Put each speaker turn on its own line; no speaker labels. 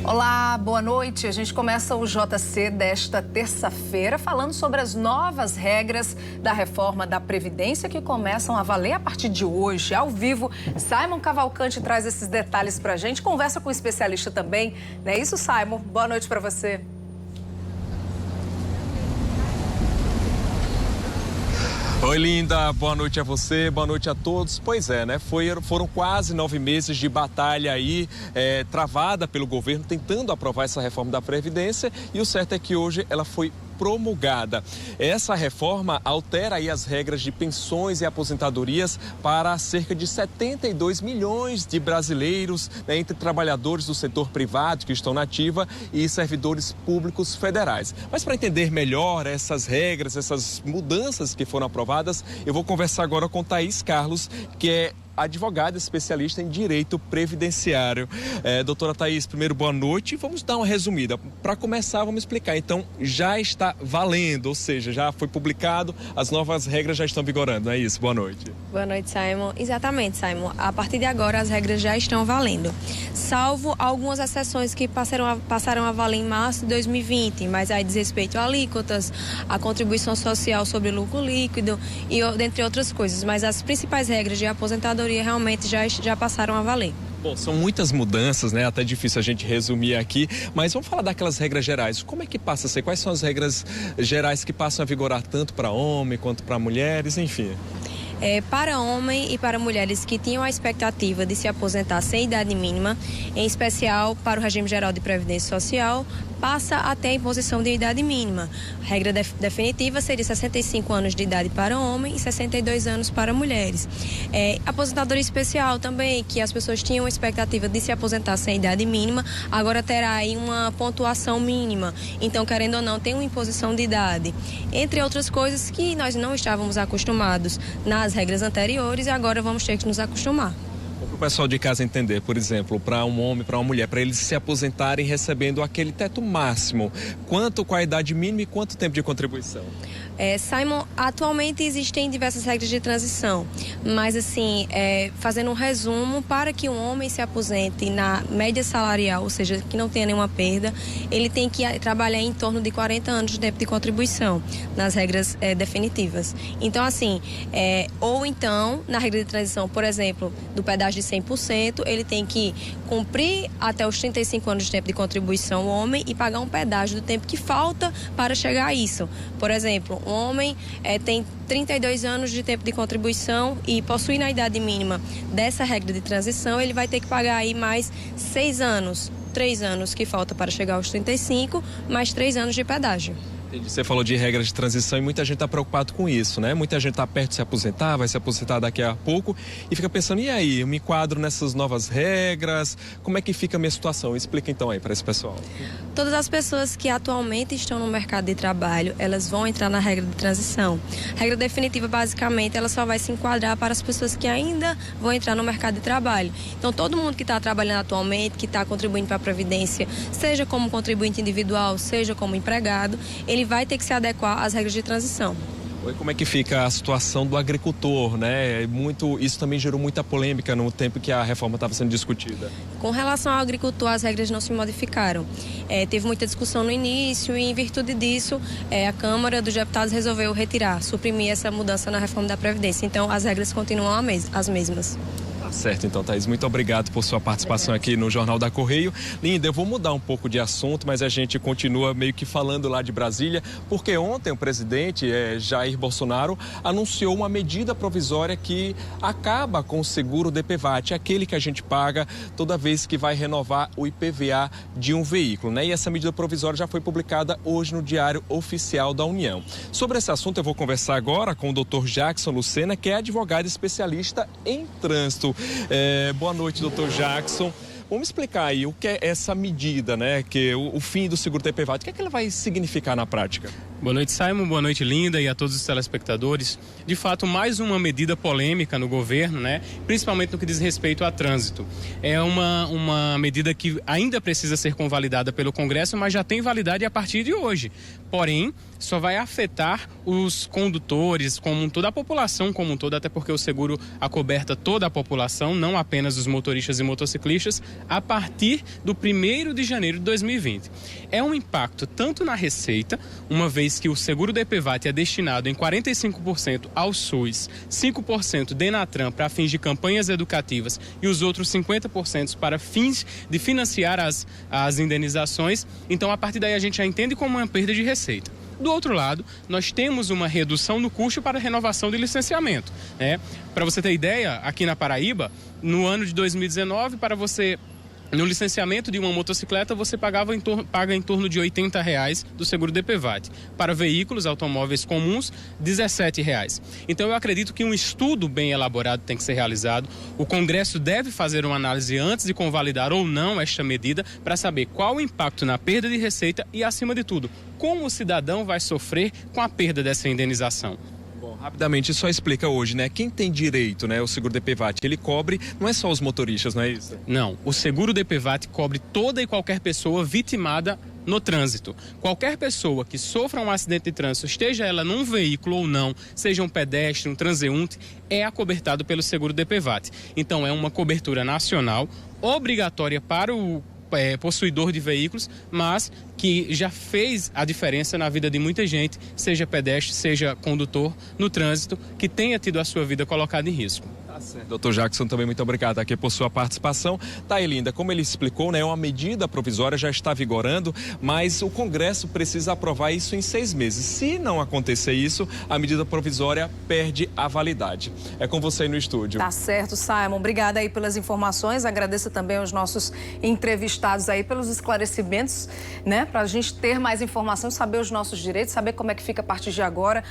Olá, boa noite. A gente começa o JC desta terça-feira falando sobre as novas regras da reforma da Previdência que começam a valer a partir de hoje. Ao vivo, Simon Cavalcante traz esses detalhes pra gente, conversa com o especialista também. Não é isso, Simon? Boa noite para você.
Oi, linda. Boa noite a você, boa noite a todos. Pois é, né? Foram quase 9 meses de batalha aí, travada pelo governo, tentando aprovar essa reforma da Previdência, e o certo é que hoje ela foi promulgada. Essa reforma altera aí as regras de pensões e aposentadorias para cerca de 72 milhões de brasileiros, né, entre trabalhadores do setor privado que estão na ativa e servidores públicos federais. Mas para entender melhor essas regras, essas mudanças que foram aprovadas, eu vou conversar agora com Thaís Carlos, que é advogada especialista em direito previdenciário. Doutora Thaís, primeiro, boa noite. Vamos dar uma resumida. Para começar, vamos explicar. Então, já está valendo, ou seja, já foi publicado, as novas regras já estão vigorando, não é isso? Boa noite.
Boa noite, Simon. Exatamente, Simon. A partir de agora, as regras já estão valendo. Salvo algumas exceções que passaram a valer em março de 2020, mas aí diz respeito a alíquotas, a contribuição social sobre lucro líquido e dentre outras coisas. Mas as principais regras de aposentadoria realmente já passaram a valer.
Bom, são muitas mudanças, né? Até difícil a gente resumir aqui, mas vamos falar daquelas regras gerais. Como é que passa a ser? Quais são as regras gerais que passam a vigorar tanto para homem quanto para mulheres, enfim?
Para homem e para mulheres que tinham a expectativa de se aposentar sem idade mínima, em especial para o regime geral de previdência social, passa até a imposição de idade mínima. A regra definitiva seria 65 anos de idade para homem e 62 anos para mulheres. Aposentadoria especial também, que as pessoas tinham a expectativa de se aposentar sem idade mínima, agora terá aí uma pontuação mínima. Então, querendo ou não, tem uma imposição de idade. Entre outras coisas que nós não estávamos acostumados nas regras anteriores e agora vamos ter que nos acostumar.
Para o pessoal de casa entender, por exemplo, para um homem, para uma mulher, para eles se aposentarem recebendo aquele teto máximo, qual a idade mínima e quanto tempo de contribuição?
Simon, atualmente existem diversas regras de transição, mas assim, fazendo um resumo, para que um homem se aposente na média salarial, ou seja, que não tenha nenhuma perda, ele tem que trabalhar em torno de 40 anos de tempo de contribuição, nas regras definitivas. Então, assim, ou então, na regra de transição, por exemplo, do pedágio de 100%, ele tem que cumprir até os 35 anos de tempo de contribuição, o homem, e pagar um pedágio do tempo que falta para chegar a isso. Por exemplo, um homem tem 32 anos de tempo de contribuição e possui na idade mínima dessa regra de transição, ele vai ter que pagar aí mais 6 anos, 3 anos que falta para chegar aos 35, mais 3 anos de pedágio.
Você falou de regras de transição e muita gente está preocupado com isso, né? Muita gente está perto de se aposentar, vai se aposentar daqui a pouco e fica pensando, e aí, eu me enquadro nessas novas regras? Como é que fica a minha situação? Explica então aí para esse pessoal.
Todas as pessoas que atualmente estão no mercado de trabalho, elas vão entrar na regra de transição. A regra definitiva, basicamente, ela só vai se enquadrar para as pessoas que ainda vão entrar no mercado de trabalho. Então, todo mundo que está trabalhando atualmente, que está contribuindo para a Previdência, seja como contribuinte individual, seja como empregado, ele vai ter que se adequar às regras de transição.
Como é que fica a situação do agricultor, né? Isso também gerou muita polêmica no tempo que a reforma estava sendo discutida.
Com relação ao agricultor, as regras não se modificaram. Teve muita discussão no início e, em virtude disso, a Câmara dos Deputados resolveu suprimir essa mudança na reforma da Previdência. Então, as regras continuam as mesmas.
Certo, então, Thaís, muito obrigado por sua participação aqui no Jornal da Correio. Linda, eu vou mudar um pouco de assunto, mas a gente continua meio que falando lá de Brasília, porque ontem o presidente Jair Bolsonaro anunciou uma medida provisória que acaba com o seguro DPVAT, aquele que a gente paga toda vez que vai renovar o IPVA de um veículo, né? E essa medida provisória já foi publicada hoje no Diário Oficial da União. Sobre esse assunto eu vou conversar agora com o Dr. Jackson Lucena, que é advogado especialista em trânsito. Boa noite, doutor Jackson. Vamos explicar aí o que é essa medida, né? Que o fim do seguro DPVAT, o que é que ela vai significar na prática?
Boa noite, Simon. Boa noite, Linda, e a todos os telespectadores. De fato, mais uma medida polêmica no governo, né? Principalmente no que diz respeito a trânsito. É uma medida que ainda precisa ser convalidada pelo Congresso, mas já tem validade a partir de hoje. Porém, só vai afetar os condutores como um todo, a população como um todo, até porque o seguro acoberta toda a população, não apenas os motoristas e motociclistas, a partir do 1º de janeiro de 2020. É um impacto tanto na receita, uma vez que o seguro DPVAT é destinado em 45% ao SUS, 5% Denatran para fins de campanhas educativas e os outros 50% para fins de financiar as indenizações. Então, a partir daí, a gente já entende como uma perda de receita. Do outro lado, nós temos uma redução no custo para renovação de licenciamento, né? Para você ter ideia, aqui na Paraíba, no ano de 2019, no licenciamento de uma motocicleta, você paga em torno de R$ 80 do seguro DPVAT. Para veículos, automóveis comuns, R$ 17. Então, eu acredito que um estudo bem elaborado tem que ser realizado. O Congresso deve fazer uma análise antes de convalidar ou não esta medida para saber qual o impacto na perda de receita e, acima de tudo, como o cidadão vai sofrer com a perda dessa indenização.
Rapidamente, só explica hoje, né? Quem tem direito, né? O seguro DPVAT, ele cobre, não é só os motoristas, não é isso?
Não, o seguro DPVAT cobre toda e qualquer pessoa vitimada no trânsito. Qualquer pessoa que sofra um acidente de trânsito, esteja ela num veículo ou não, seja um pedestre, um transeunte, é acobertado pelo seguro DPVAT. Então, é uma cobertura nacional, obrigatória para o possuidor de veículos, mas que já fez a diferença na vida de muita gente, seja pedestre, seja condutor, no trânsito, que tenha tido a sua vida colocada em risco.
Tá certo. Doutor Jackson, também muito obrigado aqui por sua participação. Tá aí, Linda, como ele explicou, né, uma medida provisória já está vigorando, mas o Congresso precisa aprovar isso em 6 meses. Se não acontecer isso, a medida provisória perde a validade. É com você aí no estúdio.
Tá certo, Simon. Obrigada aí pelas informações. Agradeço também aos nossos entrevistados aí pelos esclarecimentos, né? Para a gente ter mais informação, saber os nossos direitos, saber como é que fica a partir de agora.